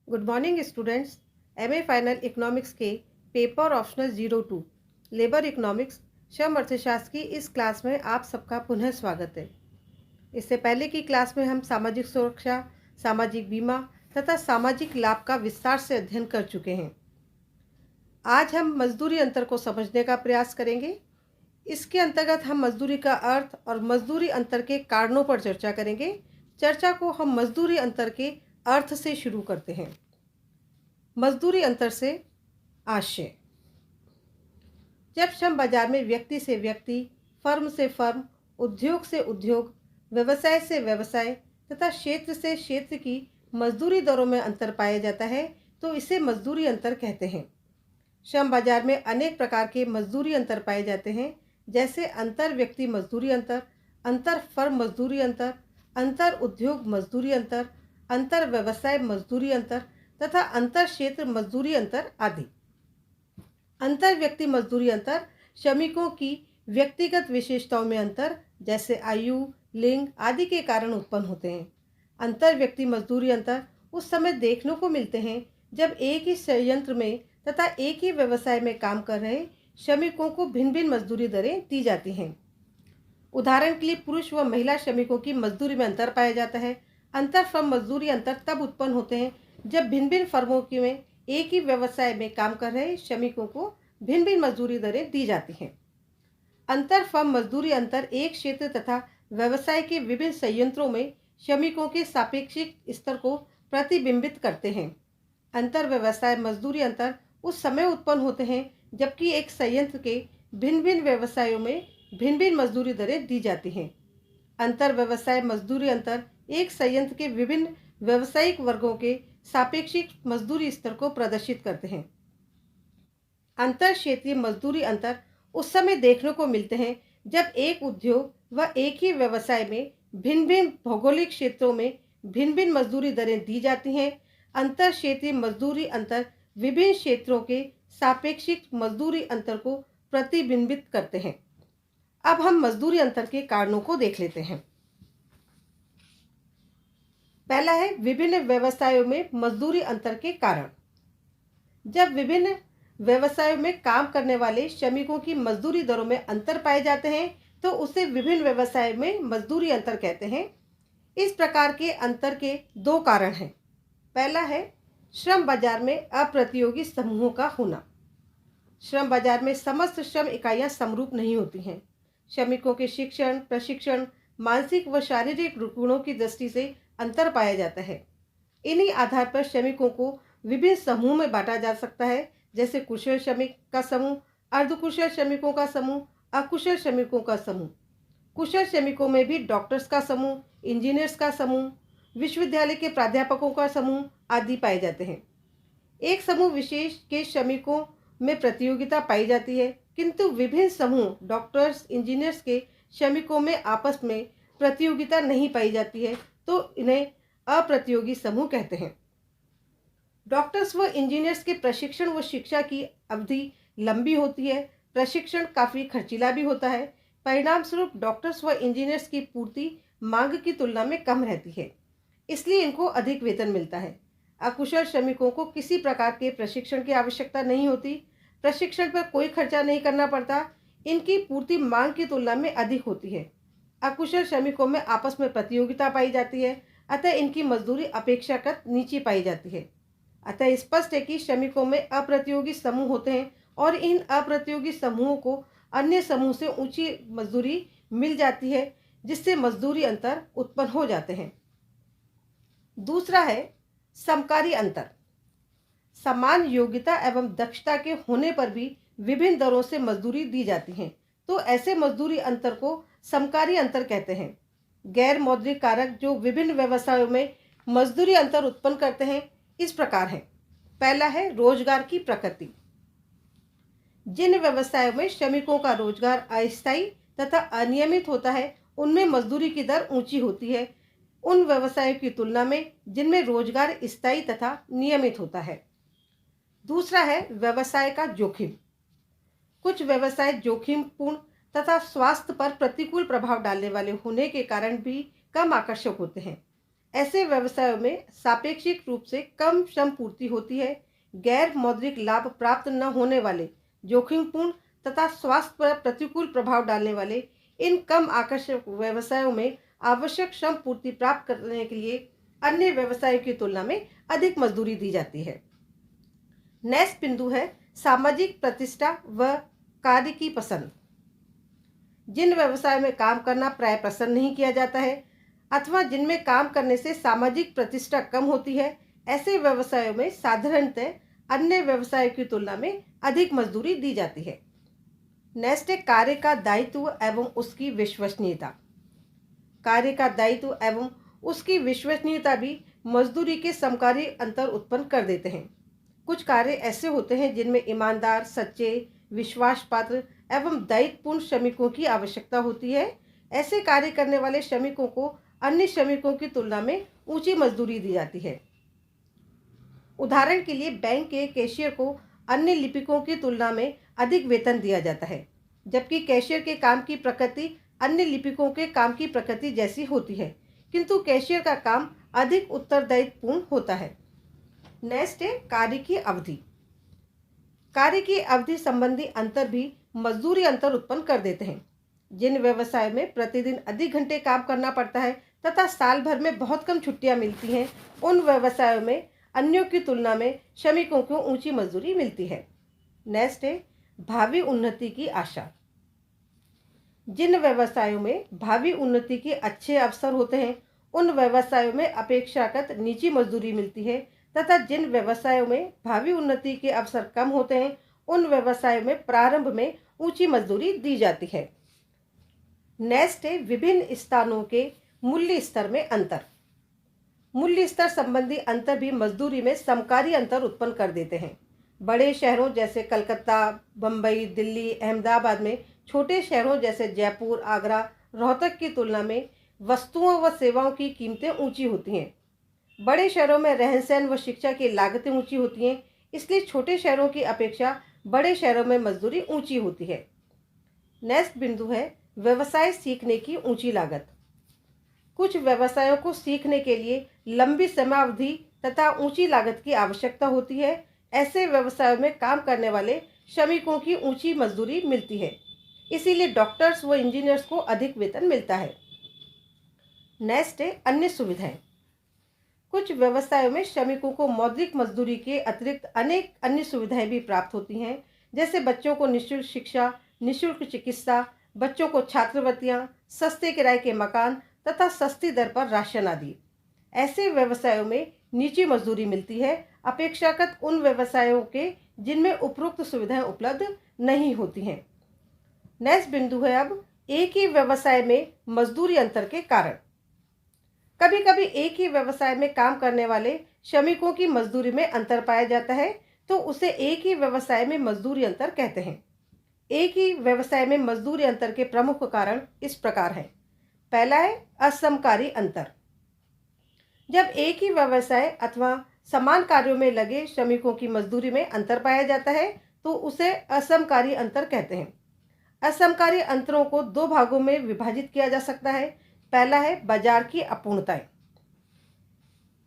Good morning students. MA final economics के paper optional 02 labour economics श्रम अर्थशास्त्र की इस क्लास में आप सबका पुनः स्वागत है। इससे पहले की क्लास में हम सामाजिक सुरक्षा, सामाजिक बीमा तथा सामाजिक लाभ का विस्तार से अध्ययन कर चुके हैं। आज हम मजदूरी अंतर को समझने का प्रयास करेंगे। इसके अंतर्गत हम मजदूरी का अर्थ और मजदूरी अंतर के कारणों पर चर्चा करेंगे। चर्चा को हम मजदूरी अंतर के अर्थ से शुरू करते हैं। मजदूरी अंतर से आशय। जब श्रम बाजार में व्यक्ति से व्यक्ति, फर्म से फर्म, उद्योग से उद्योग, व्यवसाय से व्यवसाय तथा क्षेत्र से क्षेत्र की मजदूरी दरों में अंतर पाया जाता है तो इसे मजदूरी अंतर कहते हैं। श्रम बाजार में अनेक प्रकार के मजदूरी अंतर पाए जाते हैं, जैसे अंतर व्यक्ति मजदूरी अंतर, अंतर फर्म मजदूरी अंतर, अंतर उद्योग मजदूरी अंतर व्यवसाय मजदूरी अंतर तथा अंतर क्षेत्र मजदूरी अंतर आदि। अंतर व्यक्ति मजदूरी अंतर श्रमिकों की व्यक्तिगत विशेषताओं में अंतर, जैसे आयु, लिंग आदि के कारण उत्पन्न होते हैं। अंतर व्यक्ति मजदूरी अंतर उस समय देखने को मिलते हैं जब एक ही संयंत्र में तथा एक ही व्यवसाय में काम कर रहे श्रमिकों को भिन्न भिन्न मजदूरी दरें दी जाती हैं। उदाहरण के लिए पुरुष व महिला श्रमिकों की मजदूरी में अंतर पाया जाता है। अंतर फर्म मजदूरी अंतर तब उत्पन्न होते हैं जब भिन्न भिन्न फर्मों में एक ही व्यवसाय में काम कर रहे श्रमिकों को भिन्न भिन्न मजदूरी दरें दी जाती हैं। अंतर फर्म मजदूरी अंतर एक क्षेत्र तथा व्यवसाय के विभिन्न संयंत्रों में श्रमिकों के सापेक्षिक स्तर को प्रतिबिंबित करते हैं। अंतर व्यवसाय मजदूरी अंतर उस समय उत्पन्न होते हैं जबकि एक संयंत्र के भिन्न भिन्न व्यवसायों में भिन्न भिन्न मजदूरी दरें दी जाती हैं। अंतर व्यवसाय मजदूरी अंतर एक संयंत्र के विभिन्न व्यवसायिक वर्गों के सापेक्षिक मजदूरी स्तर को प्रदर्शित करते हैं। अंतर क्षेत्रीय मजदूरी अंतर उस समय देखने को मिलते हैं जब एक उद्योग व एक ही व्यवसाय में भिन्न भिन्न भौगोलिक क्षेत्रों में भिन्न भिन्न मजदूरी दरें दी जाती हैं। अंतर क्षेत्रीय मजदूरी अंतर विभिन्न क्षेत्रों के सापेक्षिक मजदूरी अंतर को प्रतिबिंबित करते हैं। अब हम मजदूरी अंतर के कारणों को देख लेते हैं। पहला है विभिन्न व्यवसायों में मजदूरी अंतर के कारण। जब विभिन्न व्यवसायों में काम करने वाले श्रमिकों की मजदूरी दरों में अंतर पाए जाते हैं तो उसे विभिन्न व्यवसायों में मजदूरी अंतर कहते हैं। इस प्रकार के अंतर के दो कारण हैं। पहला है श्रम बाजार में अप्रतियोगी समूहों का होना। श्रम बाजार में समस्त श्रम इकाइयां समरूप नहीं होती हैं। श्रमिकों के शिक्षण, प्रशिक्षण, मानसिक व शारीरिक गुणों की दृष्टि से अंतर पाया जाता है। इन्हीं आधार पर श्रमिकों को विभिन्न समूह में बांटा जा सकता है, जैसे कुशल श्रमिक का समूह, अर्धकुशल श्रमिकों का समूह, अकुशल श्रमिकों का समूह। कुशल श्रमिकों में भी डॉक्टर्स का समूह, इंजीनियर्स का समूह, विश्वविद्यालय के प्राध्यापकों का समूह आदि पाए जाते हैं। एक समूह विशेष के श्रमिकों में प्रतियोगिता पाई जाती है, किंतु विभिन्न समूह डॉक्टर्स, इंजीनियर्स के श्रमिकों में आपस में प्रतियोगिता नहीं पाई जाती है, तो इन्हें अप्रतियोगी समूह कहते हैं। डॉक्टर्स व इंजीनियर्स के प्रशिक्षण व शिक्षा की अवधि लंबी होती है। प्रशिक्षण काफ़ी खर्चीला भी होता है। परिणाम स्वरूप डॉक्टर्स व इंजीनियर्स की पूर्ति मांग की तुलना में कम रहती है, इसलिए इनको अधिक वेतन मिलता है। अकुशल श्रमिकों को किसी प्रकार के प्रशिक्षण की आवश्यकता नहीं होती। प्रशिक्षण पर कोई खर्चा नहीं करना पड़ता। इनकी पूर्ति मांग की तुलना में अधिक होती है। अकुशल श्रमिकों में आपस में प्रतियोगिता पाई जाती है, अतः इनकी मजदूरी अपेक्षाकृत नीची पाई जाती है। अतः स्पष्ट है कि श्रमिकों में अप्रतियोगी समूह होते हैं और इन अप्रतियोगी समूहों को अन्य समूह से ऊंची मजदूरी मिल जाती है, जिससे मजदूरी अंतर उत्पन्न हो जाते हैं। दूसरा है समकारी अंतर। समान योग्यता एवं दक्षता के होने पर भी विभिन्न दरों से मजदूरी दी जाती है, तो ऐसे मजदूरी अंतर को समकारी अंतर कहते हैं। गैर मौद्रिक कारक जो विभिन्न व्यवसायों में मजदूरी अंतर उत्पन्न करते हैं इस प्रकार है। पहला है रोजगार की प्रकृति। जिन व्यवसायों में श्रमिकों का रोजगार अस्थायी तथा अनियमित होता है उनमें मजदूरी की दर ऊंची होती है उन व्यवसायों की तुलना में जिनमें रोजगार स्थायी तथा नियमित होता है। दूसरा है व्यवसाय का जोखिम। कुछ व्यवसाय जोखिमपूर्ण तथा स्वास्थ्य पर प्रतिकूल प्रभाव डालने वाले होने के कारण भी कम आकर्षक होते हैं। ऐसे व्यवसायों में सापेक्षिक रूप से कम श्रम पूर्ति होती है। गैर मौद्रिक लाभ प्राप्त न होने वाले, जोखिमपूर्ण तथा स्वास्थ्य पर प्रतिकूल प्रभाव डालने वाले इन कम आकर्षक व्यवसायों में आवश्यक श्रम पूर्ति प्राप्त करने के लिए अन्य व्यवसायों की तुलना में अधिक मजदूरी दी जाती है। नेक्स्ट बिंदु है सामाजिक प्रतिष्ठा व कार्य की पसंद। जिन व्यवसायों में काम करना प्राय पसंद नहीं किया जाता है अथवा जिनमें काम करने से सामाजिक प्रतिष्ठा कम होती है, ऐसे व्यवसायों में साधारणतः अन्य व्यवसायों की तुलना में अधिक मजदूरी दी जाती है। नेक्स्ट है कार्य का दायित्व एवं उसकी विश्वसनीयता। कार्य का दायित्व एवं उसकी विश्वसनीयता भी मजदूरी के समकालीन अंतर उत्पन्न कर देते हैं। कुछ कार्य ऐसे होते हैं जिनमें ईमानदार, सच्चे, विश्वास पात्र एवं दायित्वपूर्ण श्रमिकों की आवश्यकता होती है। ऐसे कार्य करने वाले श्रमिकों को अन्य श्रमिकों की तुलना में ऊंची मजदूरी दी जाती है। उदाहरण के लिए बैंक के कैशियर को अन्य लिपिकों की तुलना में अधिक वेतन दिया जाता है, जबकि कैशियर के काम की प्रकृति अन्य लिपिकों के काम की प्रकृति जैसी होती है, किंतु कैशियर का काम अधिक उत्तरदायित्वपूर्ण होता है। नेक्स्ट है कार्य की अवधि। कार्य की अवधि संबंधी अंतर भी मजदूरी अंतर उत्पन्न कर देते हैं। जिन व्यवसाय में प्रतिदिन अधिक घंटे काम करना पड़ता है तथा साल भर में बहुत कम छुट्टियां मिलती हैं, उन व्यवसायों में अन्यों की तुलना में श्रमिकों को ऊंची मजदूरी मिलती है। नेक्स्ट है भावी उन्नति की आशा। जिन व्यवसायों में भावी उन्नति के अच्छे अवसर होते हैं, उन व्यवसायों में अपेक्षाकृत नीची मजदूरी मिलती है तथा जिन व्यवसायों में भावी उन्नति के अवसर कम होते हैं, उन व्यवसायों में प्रारंभ में ऊंची मजदूरी दी जाती है। नेक्स्ट है विभिन्न स्थानों के मूल्य स्तर में अंतर। मूल्य स्तर संबंधी अंतर भी मजदूरी में समकारी अंतर उत्पन्न कर देते हैं। बड़े शहरों जैसे कलकत्ता, बम्बई, दिल्ली, अहमदाबाद में छोटे शहरों जैसे जयपुर, आगरा, रोहतक की तुलना में वस्तुओं व सेवाओं की कीमतें ऊंची होती हैं। बड़े शहरों में रहन सहन व शिक्षा की लागतें ऊंची होती हैं, इसलिए छोटे शहरों की अपेक्षा बड़े शहरों में मजदूरी ऊंची होती है। नेक्स्ट बिंदु है व्यवसाय सीखने की ऊंची लागत। कुछ व्यवसायों को सीखने के लिए लंबी समयावधि तथा ऊंची लागत की आवश्यकता होती है। ऐसे व्यवसायों में काम करने वाले श्रमिकों की ऊंची मजदूरी मिलती है, इसीलिए डॉक्टर्स व इंजीनियर्स को अधिक वेतन मिलता है। नेक्स्ट है अन्य सुविधाएं। कुछ व्यवसायों में श्रमिकों को मौद्रिक मजदूरी के अतिरिक्त अनेक अन्य सुविधाएं भी प्राप्त होती हैं, जैसे बच्चों को निःशुल्क शिक्षा, निःशुल्क चिकित्सा, बच्चों को छात्रवृत्तियां, सस्ते किराए के मकान तथा सस्ती दर पर राशन आदि। ऐसे व्यवसायों में नीची मजदूरी मिलती है अपेक्षाकृत उन व्यवसायों के जिनमें उपरोक्त सुविधाएं उपलब्ध नहीं होती हैं। नेक्स्ट बिंदु है अब एक ही व्यवसाय में मजदूरी अंतर के कारण। कभी कभी एक ही व्यवसाय में काम करने वाले श्रमिकों की मजदूरी में अंतर पाया जाता है, तो उसे एक ही व्यवसाय में मजदूरी अंतर कहते हैं। एक ही व्यवसाय में मजदूरी अंतर के प्रमुख कारण इस प्रकार हैं। पहला है असमकारी अंतर। जब एक ही व्यवसाय अथवा समान कार्यों में लगे श्रमिकों की मजदूरी में अंतर पाया जाता है, तो उसे असमकारी अंतर कहते हैं। असमकारी अंतरों को दो भागों में विभाजित किया जा सकता है। पहला है बाजार की अपूर्णताएं।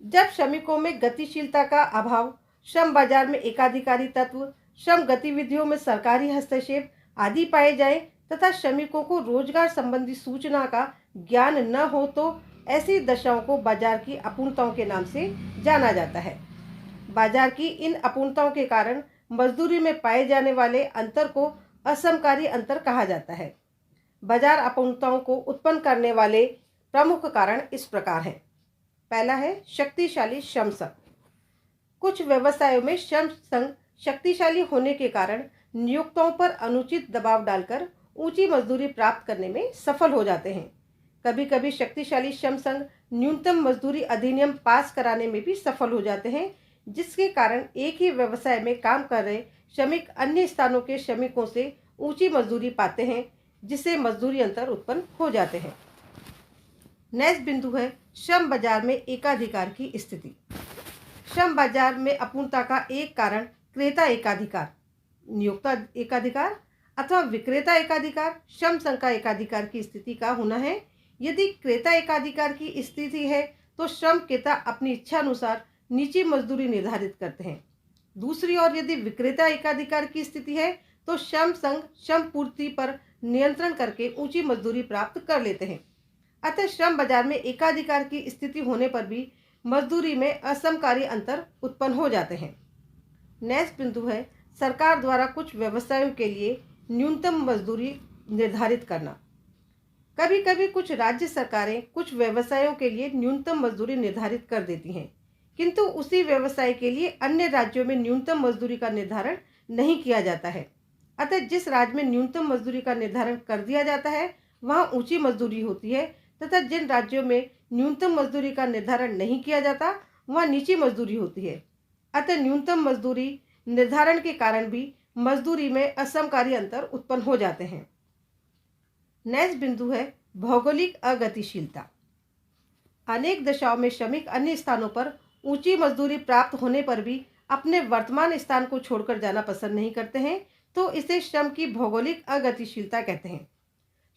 जब श्रमिकों में गतिशीलता का अभाव, श्रम बाजार में एकाधिकारी तत्व, श्रम गतिविधियों में सरकारी हस्तक्षेप आदि पाए जाए तथा श्रमिकों को रोजगार संबंधी सूचना का ज्ञान न हो, तो ऐसी दशाओं को बाजार की अपूर्णताओं के नाम से जाना जाता है। बाजार की इन अपूर्णताओं के कारण मजदूरी में पाए जाने वाले अंतर को असमकारी अंतर कहा जाता है। बाजार अपूर्णताओं को उत्पन्न करने वाले प्रमुख कारण इस प्रकार हैं। पहला है शक्तिशाली श्रम संघ। कुछ व्यवसायों में श्रम संघ शक्तिशाली होने के कारण नियोक्ताओं पर अनुचित दबाव डालकर ऊंची मजदूरी प्राप्त करने में सफल हो जाते हैं। कभी कभी शक्तिशाली श्रम संघ न्यूनतम मजदूरी अधिनियम पास कराने में भी सफल हो जाते हैं, जिसके कारण एक ही व्यवसाय में काम कर रहे श्रमिक अन्य स्थानों के श्रमिकों से ऊंची मजदूरी पाते हैं, जिससे मजदूरी अंतर उत्पन्न हो जाते हैं। नेक्स्ट बिंदु है श्रम बाजार में एकाधिकार की स्थिति। श्रम बाजार में अपूर्णता का एक कारण क्रेता एकाधिकार, नियोक्ता एकाधिकार अथवा विक्रेता एकाधिकार, श्रम संघ का एकाधिकार की स्थिति का होना है। यदि क्रेता एकाधिकार की स्थिति है तो श्रम क्रेता अपनी इच्छा अनुसार नीची मजदूरी निर्धारित करते हैं। दूसरी ओर यदि विक्रेता एकाधिकार की स्थिति है तो श्रम संघ श्रम पूर्ति पर नियंत्रण करके ऊंची मजदूरी प्राप्त कर लेते हैं। अतः श्रम बाजार में एकाधिकार की स्थिति होने पर भी मजदूरी में असमकारी अंतर उत्पन्न हो जाते हैं। नेक्स्ट बिंदु है सरकार द्वारा कुछ व्यवसायों के लिए न्यूनतम मजदूरी निर्धारित करना। कभी कभी कुछ राज्य सरकारें कुछ व्यवसायों के लिए न्यूनतम मजदूरी निर्धारित कर देती हैं, किंतु उसी व्यवसाय के लिए अन्य राज्यों में न्यूनतम मजदूरी का निर्धारण नहीं किया जाता है। अतः जिस राज्य में न्यूनतम मजदूरी का निर्धारण कर दिया जाता है वहाँ ऊंची मजदूरी होती है, तथा जिन राज्यों में न्यूनतम मजदूरी का निर्धारण नहीं किया जाता वहाँ नीची मजदूरी होती है। अतः न्यूनतम मजदूरी निर्धारण के कारण भी मजदूरी में असमकारी अंतर उत्पन्न हो जाते हैं। नेक्स्ट बिंदु है भौगोलिक अगतिशीलता। अनेक दशाओं में श्रमिक अन्य स्थानों पर ऊंची मजदूरी प्राप्त होने पर भी अपने वर्तमान स्थान को छोड़कर जाना पसंद नहीं करते हैं, तो इसे श्रम की भौगोलिक अगतिशीलता कहते हैं।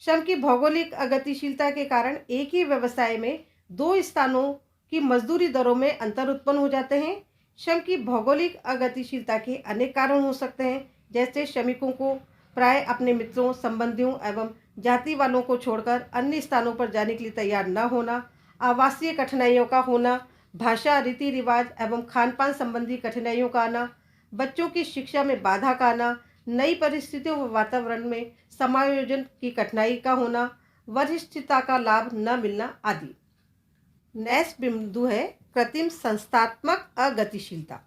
श्रम की भौगोलिक अगतिशीलता के कारण एक ही व्यवसाय में दो स्थानों की मजदूरी दरों में अंतर उत्पन्न हो जाते हैं। श्रम की भौगोलिक अगतिशीलता के अनेक कारण हो सकते हैं, जैसे श्रमिकों को प्राय अपने मित्रों, संबंधियों एवं जाति वालों को छोड़कर अन्य स्थानों पर जाने के लिए तैयार न होना, आवासीय कठिनाइयों का होना, भाषा, रीति रिवाज एवं खान पान संबंधी कठिनाइयों का आना, बच्चों की शिक्षा में बाधा का आना, नई परिस्थितियों व वातावरण में समायोजन की कठिनाई का होना, वरिष्ठता का लाभ न मिलना आदि। नेक्स्ट बिंदु है कृत्रिम संस्थात्मक अगतिशीलता।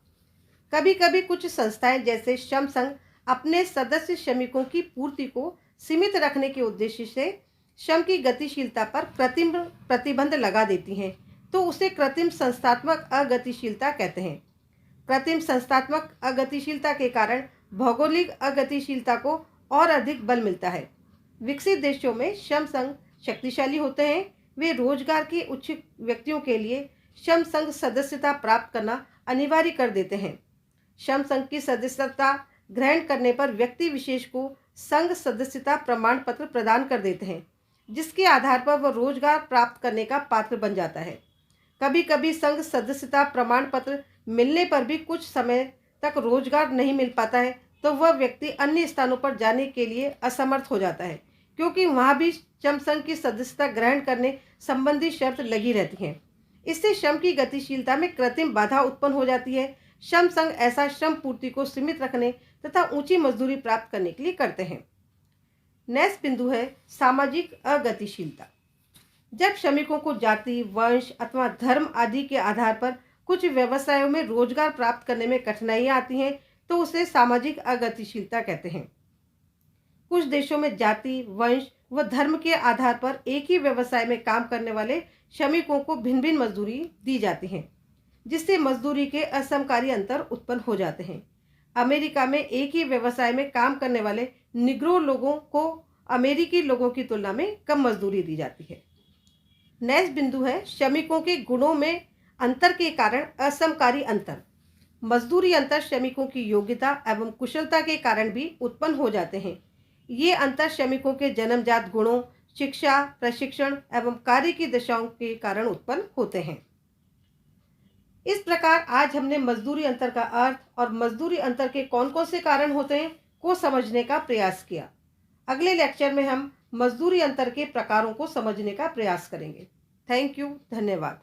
कभी कभी कुछ संस्थाएं जैसे श्रम संघ अपने सदस्य श्रमिकों की पूर्ति को सीमित रखने के उद्देश्य से श्रम की गतिशीलता पर कृत्रिम प्रतिबंध लगा देती हैं, तो उसे कृत्रिम संस्थात्मक अगतिशीलता कहते हैं। कृत्रिम संस्थात्मक अगतिशीलता के कारण भौगोलिक अगतिशीलता को और अधिक बल मिलता है। विकसित देशों में श्रम संघ शक्तिशाली होते हैं। वे रोजगार के इच्छुक व्यक्तियों के लिए श्रम संघ सदस्यता प्राप्त करना अनिवार्य कर देते हैं। श्रम संघ की सदस्यता ग्रहण करने पर व्यक्ति विशेष को संघ सदस्यता प्रमाण पत्र प्रदान कर देते हैं, जिसके आधार पर वह रोजगार प्राप्त करने का पात्र बन जाता है। कभी कभी संघ सदस्यता प्रमाण पत्र मिलने पर भी कुछ समय तक रोजगार नहीं मिल पाता है, तो वह व्यक्ति अन्य स्थानों पर जाने के लिए असमर्थ हो जाता है, क्योंकि वहाँ भी श्रम संघ की सदस्यता ग्रहण करने संबंधी शर्त लगी रहती हैं। इससे श्रम की गतिशीलता में कृत्रिम बाधा उत्पन्न हो जाती है। श्रम संघ ऐसा श्रम पूर्ति को सीमित रखने तथा ऊंची मजदूरी प्राप्त करने के लिए करते हैं। नेक्स्ट बिंदु है सामाजिक अगतिशीलता। जब श्रमिकों को जाति, वंश अथवा धर्म आदि के आधार पर कुछ व्यवसायों में रोजगार प्राप्त करने में कठिनाइयां आती हैं, तो उसे सामाजिक अगतिशीलता कहते हैं। कुछ देशों में जाति, वंश व धर्म के आधार पर एक ही व्यवसाय में काम करने वाले श्रमिकों को भिन्न भिन्न मजदूरी दी जाती है, जिससे मजदूरी के असमकारी अंतर उत्पन्न हो जाते हैं। अमेरिका में एक ही व्यवसाय में काम करने वाले निग्रो लोगों को अमेरिकी लोगों की तुलना में कम मजदूरी दी जाती है। नेक्स्ट बिंदु है श्रमिकों के गुणों में अंतर के कारण असमकारी अंतर। मजदूरी अंतर श्रमिकों की योग्यता एवं कुशलता के कारण भी उत्पन्न हो जाते हैं। ये अंतर श्रमिकों के जन्मजात गुणों, शिक्षा, प्रशिक्षण एवं कार्य की दशाओं के कारण उत्पन्न होते हैं। इस प्रकार आज हमने मजदूरी अंतर का अर्थ और मजदूरी अंतर के कौन कौन से कारण होते हैं को समझने का प्रयास किया। अगले लेक्चर में हम मजदूरी अंतर के प्रकारों को समझने का प्रयास करेंगे। थैंक यू, धन्यवाद।